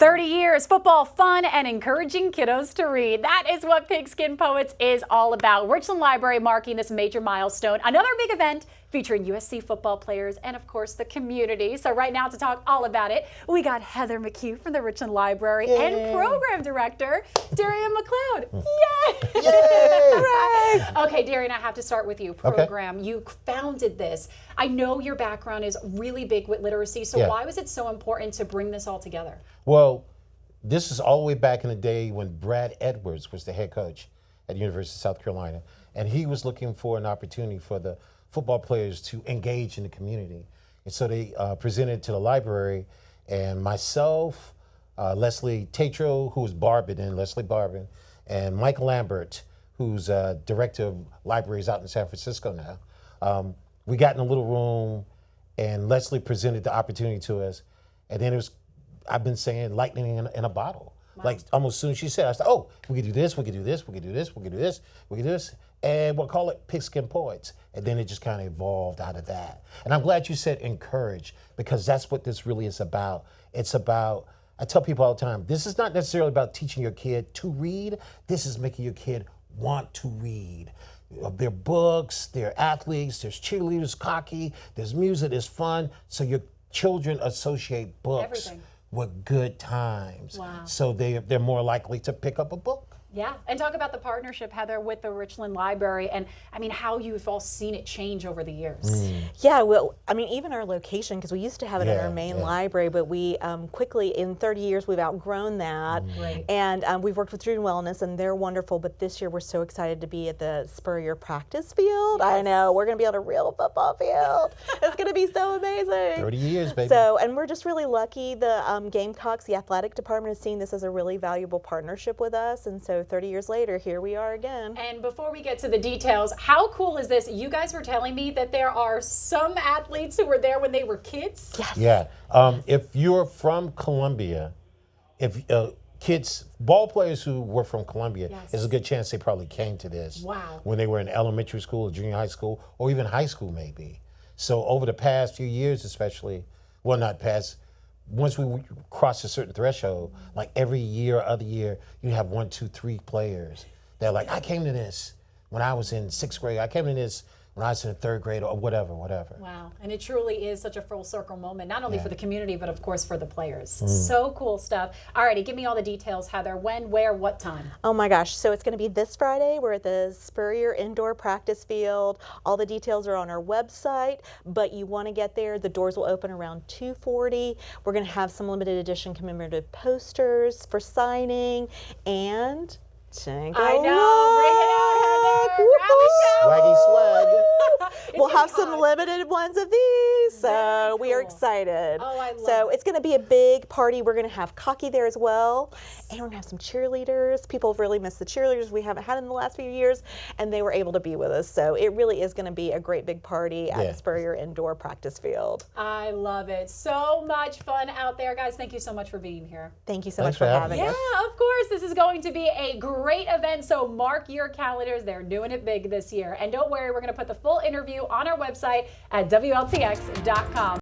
30 years, football fun and encouraging kiddos to read. That is what Pigskin Poets is all about. Richland Library marking this major milestone. Another big event featuring USC football players and, of course, the community. So right now to talk all about it, we got Heather McHugh from the Richland Library and Program Director, Darian McLeod. Yay! Yay! Okay, Darian, I have to start with you. Program, you founded this. I know your background is really big with literacy, so why was it so important to bring this all together? Well, this is all the way back in the day when Brad Edwards was the head coach at the University of South Carolina, and he was looking for an opportunity for the football players to engage in the community. And so they presented to the library, and myself, Leslie Tatro, who was Leslie Barbin, and Mike Lambert, who's director of libraries out in San Francisco now. We got in a little room, and Leslie presented the opportunity to us, and then it was, I've been saying, lightning in a bottle. Wow. Like almost as soon as she said, I said, oh, we could do this, we could do this, we could do this, we could do this, we could do this, and we'll call it Pigskin Poets. And then it just kind of evolved out of that. And I'm glad you said encourage, because that's what this really is about. It's about, I tell people all the time, this is not necessarily about teaching your kid to read, this is making your kid want to read. There are books, there are athletes, there's cheerleaders, hockey, there's music, there's fun. So your children associate books with good times. Wow. So they're more likely to pick up a book. Yeah, and talk about the partnership, Heather, with the Richland Library, and I mean how you've all seen it change over the years. Yeah, well, I mean even our location, because we used to have it in our main library, but we quickly, in 30 years, we've outgrown that. And we've worked with Drew Wellness, and they're wonderful, but this year we're so excited to be at the Spurrier practice field. I know, we're going to be on a real football field. It's going to be so amazing. 30 years, baby. So, and we're just really lucky. The Gamecocks, the athletic department, is seeing this as a really valuable partnership with us, and so 30 years later, here we are again. And before we get to the details, how cool is this? You guys were telling me that there are some athletes who were there when they were kids? Yes. Yeah. If you're from Columbia, if kids, ball players who were from Columbia, there's a good chance they probably came to this when they were in elementary school, junior high school, or even high school maybe. So over the past few years especially, well not past, once we cross a certain threshold, like every year or other year, you have 1, 2, 3 players. They're like, I came to this when I was in 6th grade. I came to this when I was in 3rd grade, or whatever. Wow, and it truly is such a full circle moment, not only for the community, but of course for the players. So cool stuff. Alrighty, give me all the details, Heather. When, where, what time? Oh my gosh, so it's going to be this Friday. We're at the Spurrier Indoor Practice Field. All the details are on our website, but you want to get there. The doors will open around 2:40. We're going to have some limited edition commemorative posters for signing, and I know, bring it out, Heather. Swaggy swag. We'll have some limited ones of these, so we are excited. Oh, I love So it's going to be a big party. We're going to have cocky there as well, and we're going to have some cheerleaders. People have really missed the cheerleaders we haven't had in the last few years, and they were able to be with us. So it really is going to be a great big party at the Spurrier Indoor Practice Field. I love it. So much fun out there, guys. Thank you so much for being here. Thank you so much for having us. Yeah, of course. This is going to be a great event, so mark your calendars. They're doing it big this year. And don't worry, we're going to put the full interview on our website at WLTX.com.